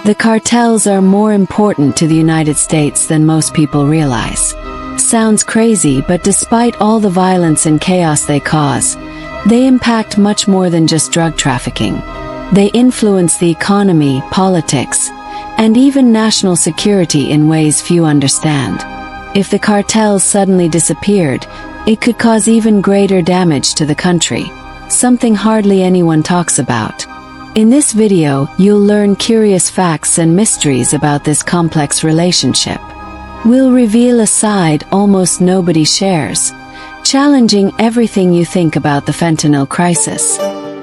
The cartels are more important to the United States than most people realize. Sounds crazy, but despite all the violence and chaos they cause, they impact much more than just drug trafficking. They influence the economy, politics, and even national security in ways few understand. If the cartels suddenly disappeared, it could cause even greater damage to the country, something hardly anyone talks about. In this video, you'll learn curious facts and mysteries about this complex relationship. We'll reveal a side almost nobody shares, challenging everything you think about the fentanyl crisis.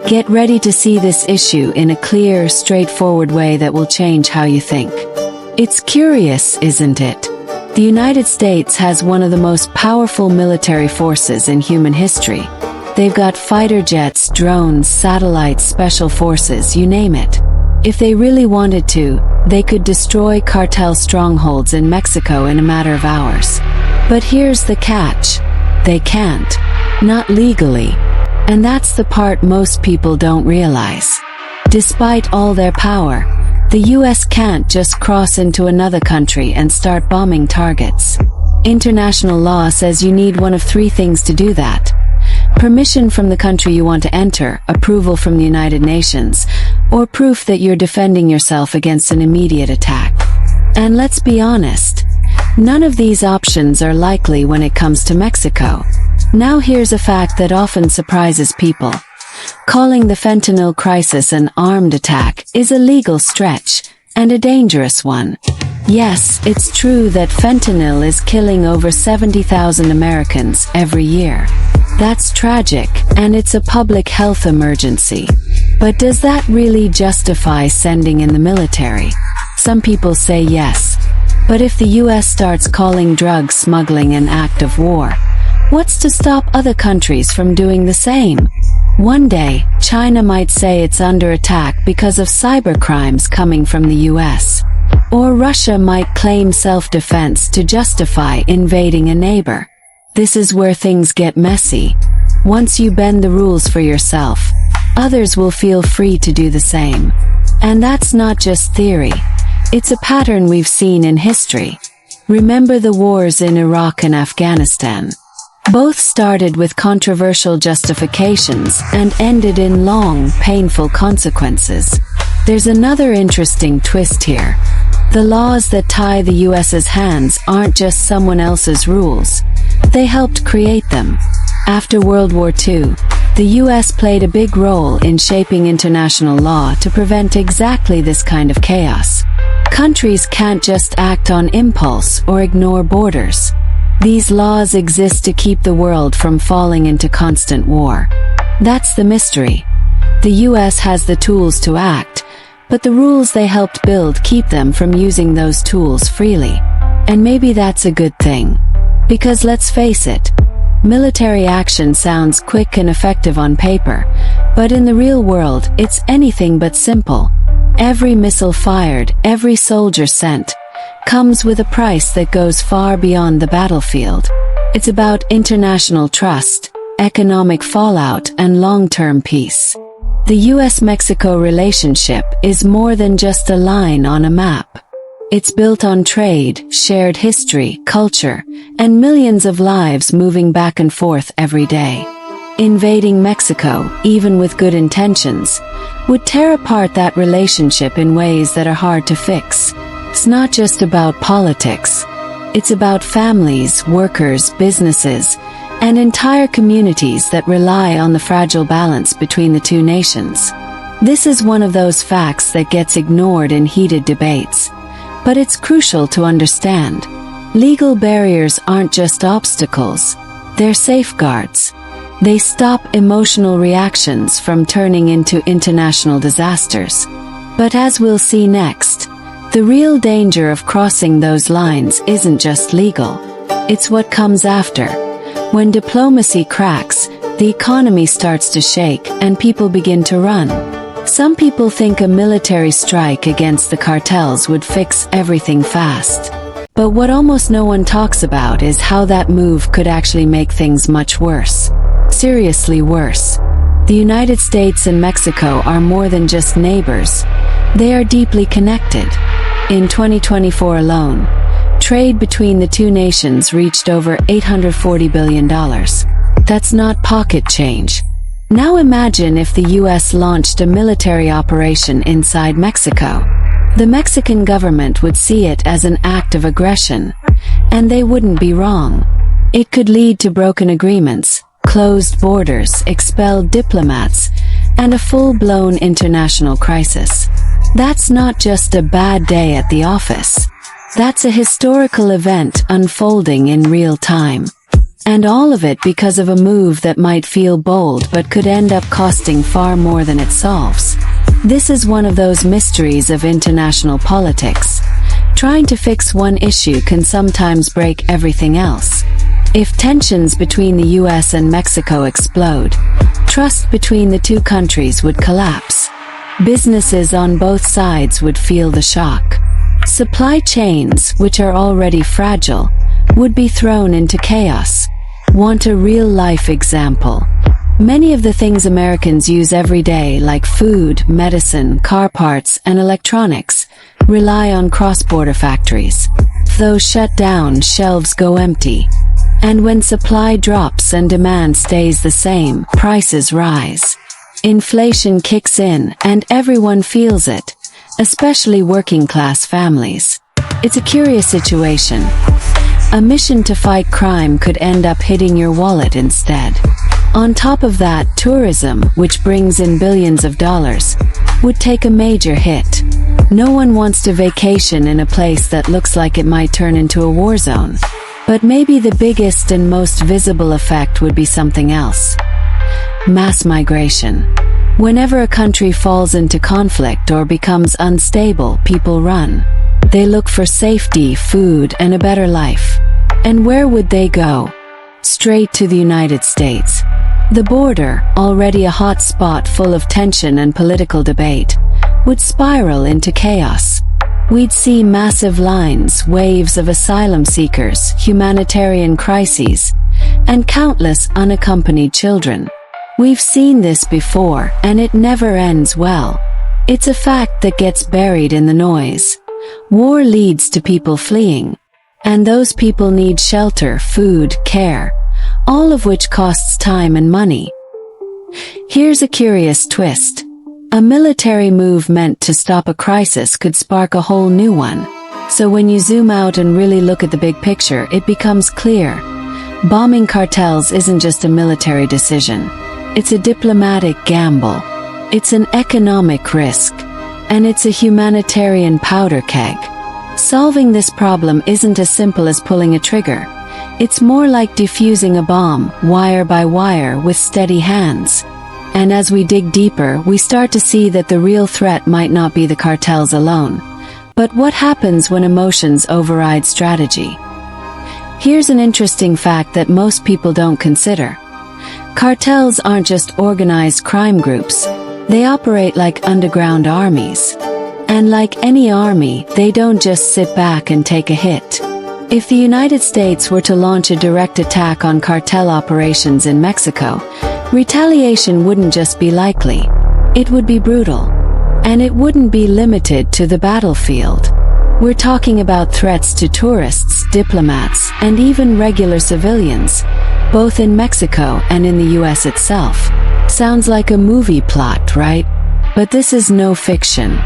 Get ready to see this issue in a clear, straightforward way that will change how you think. It's curious, isn't it? The United States has one of the most powerful military forces in human history. They've got fighter jets, drones, satellites, special forces, you name it. If they really wanted to, they could destroy cartel strongholds in Mexico in a matter of hours. But here's the catch. They can't. Not legally. And that's the part most people don't realize. Despite all their power, the US can't just cross into another country and start bombing targets. International law says you need one of three things to do that. Permission from the country you want to enter, approval from the United Nations, or proof that you're defending yourself against an immediate attack. And let's be honest, none of these options are likely when it comes to Mexico. Now here's a fact that often surprises people. Calling the fentanyl crisis an armed attack is a legal stretch, and a dangerous one. Yes, it's true that fentanyl is killing over 70,000 Americans every year. That's tragic, and it's a public health emergency. But does that really justify sending in the military? Some people say yes. But if the US starts calling drug smuggling an act of war, what's to stop other countries from doing the same? One day, China might say it's under attack because of cybercrimes coming from the US. Or Russia might claim self-defense to justify invading a neighbor. This is where things get messy. Once you bend the rules for yourself, others will feel free to do the same. And that's not just theory. It's a pattern we've seen in history. Remember the wars in Iraq and Afghanistan. Both started with controversial justifications and ended in long, painful consequences. There's another interesting twist here. The laws that tie the US's hands aren't just someone else's rules. They helped create them. After World War II, the US played a big role in shaping international law to prevent exactly this kind of chaos. Countries can't just act on impulse or ignore borders. These laws exist to keep the world from falling into constant war. That's the mystery. The US has the tools to act, but the rules they helped build keep them from using those tools freely. And maybe that's a good thing. Because let's face it, military action sounds quick and effective on paper, but in the real world, it's anything but simple. Every missile fired, every soldier sent, comes with a price that goes far beyond the battlefield. It's about international trust, economic fallout, and long-term peace. The US-Mexico relationship is more than just a line on a map. It's built on trade, shared history, culture, and millions of lives moving back and forth every day. Invading Mexico, even with good intentions, would tear apart that relationship in ways that are hard to fix. It's not just about politics. It's about families, workers, businesses, and entire communities that rely on the fragile balance between the two nations. This is one of those facts that gets ignored in heated debates. But it's crucial to understand. Legal barriers aren't just obstacles. They're safeguards. They stop emotional reactions from turning into international disasters. But as we'll see next, the real danger of crossing those lines isn't just legal. It's what comes after. When diplomacy cracks, the economy starts to shake and people begin to run. Some people think a military strike against the cartels would fix everything fast. But what almost no one talks about is how that move could actually make things much worse. Seriously worse. The United States and Mexico are more than just neighbors. They are deeply connected. In 2024 alone, trade between the two nations reached over $840 billion. That's not pocket change. Now imagine if the US launched a military operation inside Mexico. The Mexican government would see it as an act of aggression, and they wouldn't be wrong. It could lead to broken agreements, closed borders, expelled diplomats, and a full-blown international crisis. That's not just a bad day at the office. That's a historical event unfolding in real time. And all of it because of a move that might feel bold but could end up costing far more than it solves. This is one of those mysteries of international politics. Trying to fix one issue can sometimes break everything else. If tensions between the US and Mexico explode, trust between the two countries would collapse. Businesses on both sides would feel the shock. Supply chains, which are already fragile, would be thrown into chaos. Want a real-life example? Many of the things Americans use every day, like food, medicine, car parts, and electronics, rely on cross-border factories. If those shut down, shelves go empty. And when supply drops and demand stays the same, prices rise. Inflation kicks in, and everyone feels it, especially working-class families. It's a curious situation. A mission to fight crime could end up hitting your wallet instead. On top of that, tourism, which brings in billions of dollars, would take a major hit. No one wants to vacation in a place that looks like it might turn into a war zone. But maybe the biggest and most visible effect would be something else. Mass migration. Whenever a country falls into conflict or becomes unstable, people run. They look for safety, food, and a better life. And where would they go? Straight to the United States. The border, already a hot spot full of tension and political debate, would spiral into chaos. We'd see massive lines, waves of asylum seekers, humanitarian crises, and countless unaccompanied children. We've seen this before, and it never ends well. It's a fact that gets buried in the noise. War leads to people fleeing. And those people need shelter, food, care, all of which costs time and money. Here's a curious twist. A military move meant to stop a crisis could spark a whole new one. So when you zoom out and really look at the big picture, it becomes clear. Bombing cartels isn't just a military decision. It's a diplomatic gamble. It's an economic risk. And it's a humanitarian powder keg. Solving this problem isn't as simple as pulling a trigger. It's more like defusing a bomb, wire by wire, with steady hands. And as we dig deeper, we start to see that the real threat might not be the cartels alone. But what happens when emotions override strategy? Here's an interesting fact that most people don't consider. Cartels aren't just organized crime groups. They operate like underground armies. And like any army, they don't just sit back and take a hit. If the United States were to launch a direct attack on cartel operations in Mexico, retaliation wouldn't just be likely. It would be brutal. And it wouldn't be limited to the battlefield. We're talking about threats to tourists, diplomats, and even regular civilians, both in Mexico and in the US itself. Sounds like a movie plot, right? But this is no fiction.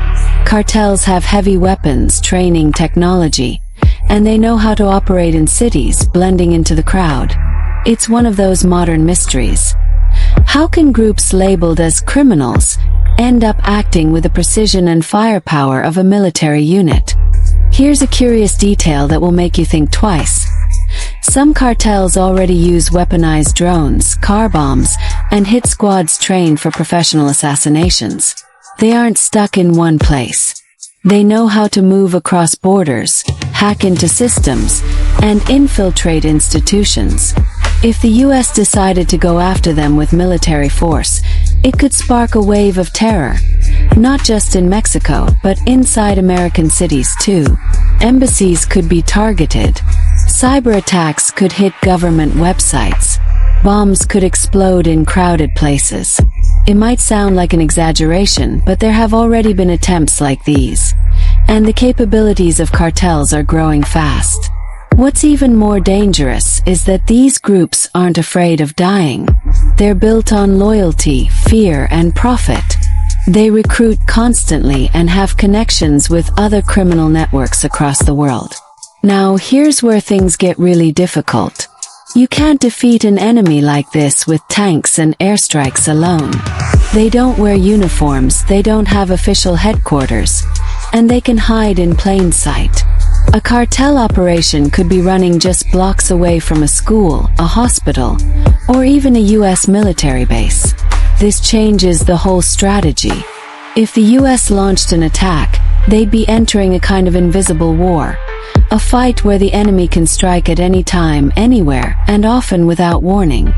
Cartels have heavy weapons, training, technology, and they know how to operate in cities, blending into the crowd. It's one of those modern mysteries. How can groups labeled as criminals end up acting with the precision and firepower of a military unit? Here's a curious detail that will make you think twice. Some cartels already use weaponized drones, car bombs, and hit squads trained for professional assassinations. They aren't stuck in one place. They know how to move across borders, hack into systems, and infiltrate institutions. If the US decided to go after them with military force, it could spark a wave of terror. Not just in Mexico, but inside American cities too. Embassies could be targeted. Cyber attacks could hit government websites. Bombs could explode in crowded places. It might sound like an exaggeration, but there have already been attempts like these. And the capabilities of cartels are growing fast. What's even more dangerous is that these groups aren't afraid of dying. They're built on loyalty, fear, and profit. They recruit constantly and have connections with other criminal networks across the world. Now, here's where things get really difficult. You can't defeat an enemy like this with tanks and airstrikes alone. They don't wear uniforms, they don't have official headquarters, and they can hide in plain sight. A cartel operation could be running just blocks away from a school, a hospital, or even a US military base. This changes the whole strategy. If the US launched an attack, they'd be entering a kind of invisible war. A fight where the enemy can strike at any time, anywhere, and often without warning.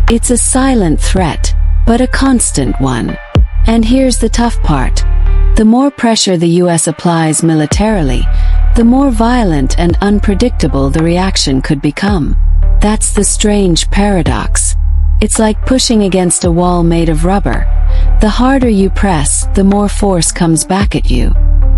It's a silent threat, but a constant one. And here's the tough part. The more pressure the US applies militarily, the more violent and unpredictable the reaction could become. That's the strange paradox. It's like pushing against a wall made of rubber. The harder you press, the more force comes back at you.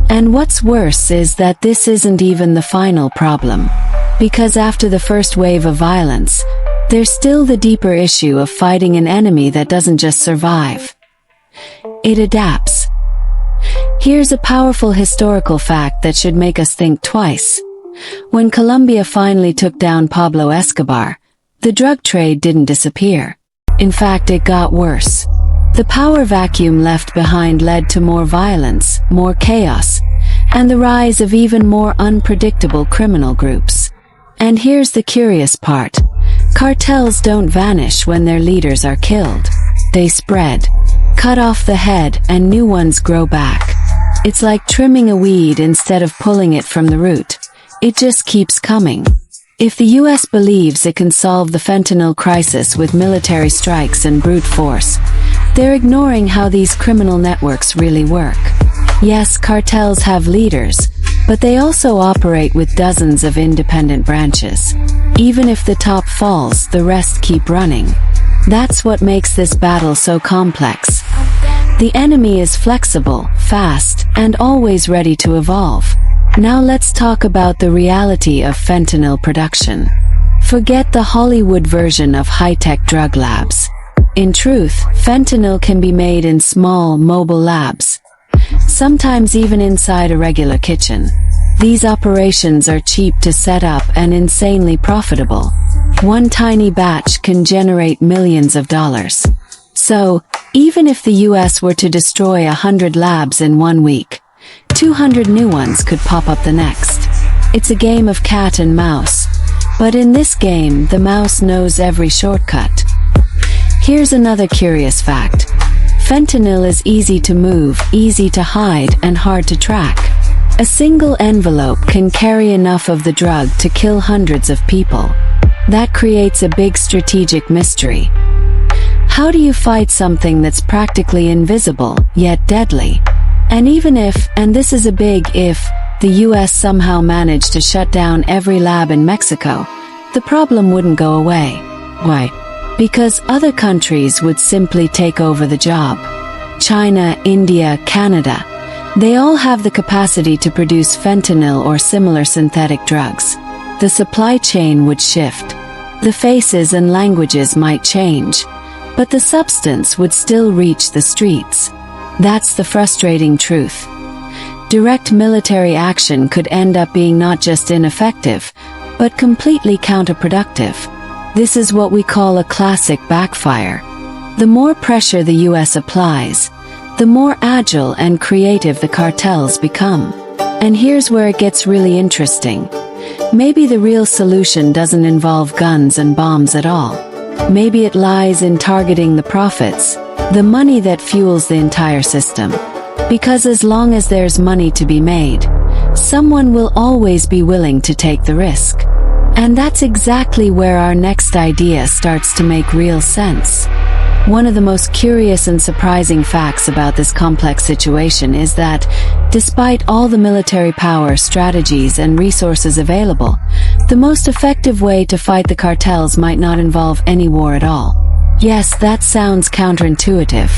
And what's worse is that this isn't even the final problem. Because after the first wave of violence, there's still the deeper issue of fighting an enemy that doesn't just survive. It adapts. Here's a powerful historical fact that should make us think twice. When Colombia finally took down Pablo Escobar, the drug trade didn't disappear. In fact, it got worse. The power vacuum left behind led to more violence, more chaos, and the rise of even more unpredictable criminal groups. And here's the curious part. Cartels don't vanish when their leaders are killed. They spread, cut off the head, and new ones grow back. It's like trimming a weed instead of pulling it from the root. It just keeps coming. If the US believes it can solve the fentanyl crisis with military strikes and brute force, they're ignoring how these criminal networks really work. Yes, cartels have leaders, but they also operate with dozens of independent branches. Even if the top falls, the rest keep running. That's what makes this battle so complex. The enemy is flexible, fast, and always ready to evolve. Now let's talk about the reality of fentanyl production. Forget the Hollywood version of high-tech drug labs. In truth, fentanyl can be made in small, mobile labs, sometimes even inside a regular kitchen. These operations are cheap to set up and insanely profitable. One tiny batch can generate millions of dollars. So, even if the US were to destroy 100 labs in 1 week, 200 new ones could pop up the next. It's a game of cat and mouse. But in this game, the mouse knows every shortcut. Here's another curious fact. Fentanyl is easy to move, easy to hide, and hard to track. A single envelope can carry enough of the drug to kill hundreds of people. That creates a big strategic mystery. How do you fight something that's practically invisible, yet deadly? And even if, and this is a big if, the US somehow managed to shut down every lab in Mexico, the problem wouldn't go away. Why? Because other countries would simply take over the job. China, India, Canada, they all have the capacity to produce fentanyl or similar synthetic drugs. The supply chain would shift. The faces and languages might change, but the substance would still reach the streets. That's the frustrating truth. Direct military action could end up being not just ineffective, but completely counterproductive. This is what we call a classic backfire. The more pressure the US applies, the more agile and creative the cartels become. And here's where it gets really interesting. Maybe the real solution doesn't involve guns and bombs at all. Maybe it lies in targeting the profits, the money that fuels the entire system. Because as long as there's money to be made, someone will always be willing to take the risk. And that's exactly where our next idea starts to make real sense. One of the most curious and surprising facts about this complex situation is that, despite all the military power, strategies, and resources available, the most effective way to fight the cartels might not involve any war at all. Yes, that sounds counterintuitive.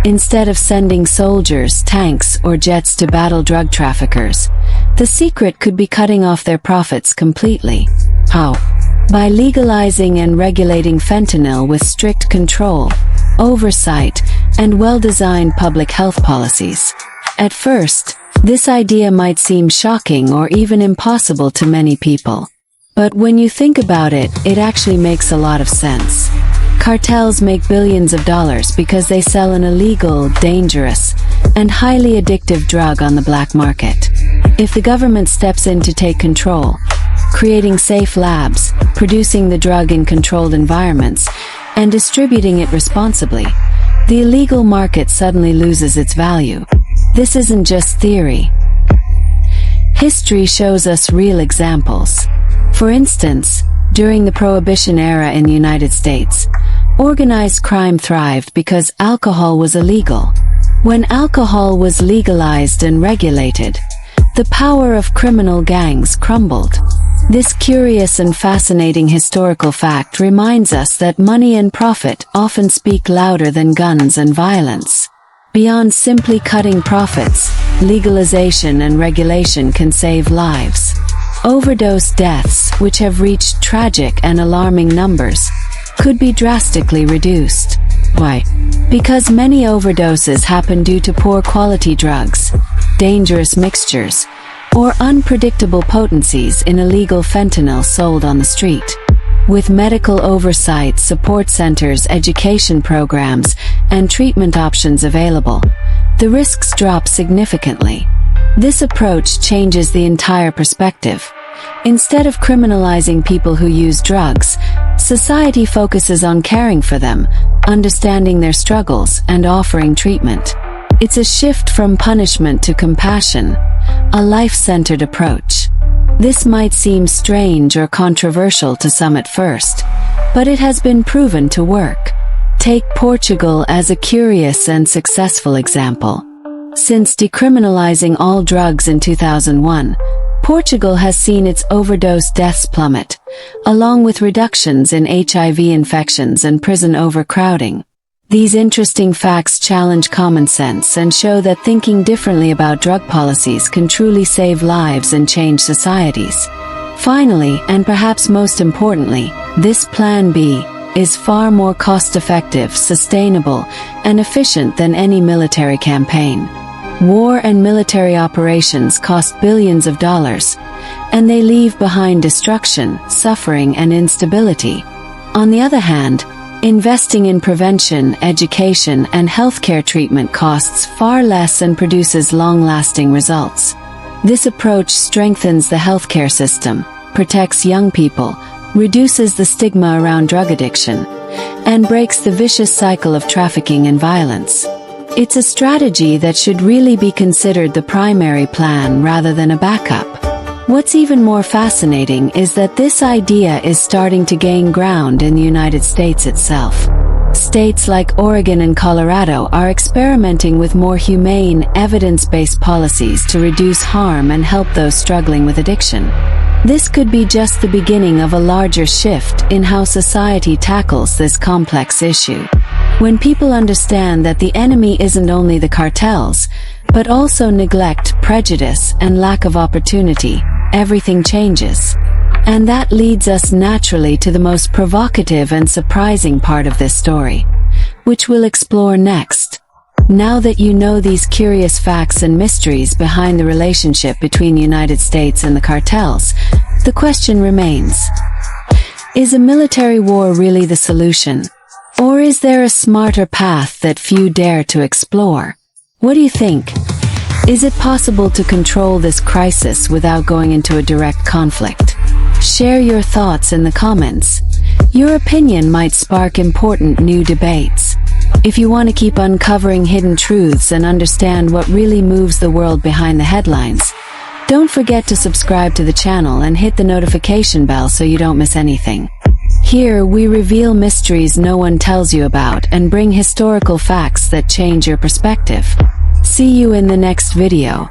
Instead of sending soldiers, tanks, or jets to battle drug traffickers, the secret could be cutting off their profits completely. How? By legalizing and regulating fentanyl with strict control, oversight, and well-designed public health policies. At first, this idea might seem shocking or even impossible to many people. But when you think about it, it actually makes a lot of sense. Cartels make billions of dollars because they sell an illegal, dangerous, and highly addictive drug on the black market. If the government steps in to take control, creating safe labs, producing the drug in controlled environments, and distributing it responsibly, the illegal market suddenly loses its value. This isn't just theory. History shows us real examples. For instance, during the Prohibition era in the United States, organized crime thrived because alcohol was illegal. When alcohol was legalized and regulated, the power of criminal gangs crumbled. This curious and fascinating historical fact reminds us that money and profit often speak louder than guns and violence. Beyond simply cutting profits, legalization and regulation can save lives. Overdose deaths, which have reached tragic and alarming numbers, could be drastically reduced. Why? Because many overdoses happen due to poor quality drugs, dangerous mixtures, or unpredictable potencies in illegal fentanyl sold on the street. With medical oversight, support centers, education programs, and treatment options available, the risks drop significantly. This approach changes the entire perspective. Instead of criminalizing people who use drugs, society focuses on caring for them, understanding their struggles, and offering treatment. It's a shift from punishment to compassion, a life-centered approach. This might seem strange or controversial to some at first, but it has been proven to work. Take Portugal as a curious and successful example. Since decriminalizing all drugs in 2001, Portugal has seen its overdose deaths plummet, along with reductions in HIV infections and prison overcrowding. These interesting facts challenge common sense and show that thinking differently about drug policies can truly save lives and change societies. Finally, and perhaps most importantly, this Plan B is far more cost-effective, sustainable, and efficient than any military campaign. War and military operations cost billions of dollars, and they leave behind destruction, suffering, and instability. On the other hand, investing in prevention, education, and healthcare treatment costs far less and produces long-lasting results. This approach strengthens the healthcare system, protects young people, reduces the stigma around drug addiction, and breaks the vicious cycle of trafficking and violence. It's a strategy that should really be considered the primary plan rather than a backup. What's even more fascinating is that this idea is starting to gain ground in the United States itself. States like Oregon and Colorado are experimenting with more humane, evidence-based policies to reduce harm and help those struggling with addiction. This could be just the beginning of a larger shift in how society tackles this complex issue. When people understand that the enemy isn't only the cartels, but also neglect, prejudice, and lack of opportunity, everything changes. And that leads us naturally to the most provocative and surprising part of this story, which we'll explore next. Now that you know these curious facts and mysteries behind the relationship between the United States and the cartels, the question remains: is a military war really the solution? Or is there a smarter path that few dare to explore? What do you think? Is it possible to control this crisis without going into a direct conflict? Share your thoughts in the comments. Your opinion might spark important new debates. If you want to keep uncovering hidden truths and understand what really moves the world behind the headlines, don't forget to subscribe to the channel and hit the notification bell so you don't miss anything. Here we reveal mysteries no one tells you about and bring historical facts that change your perspective. See you in the next video.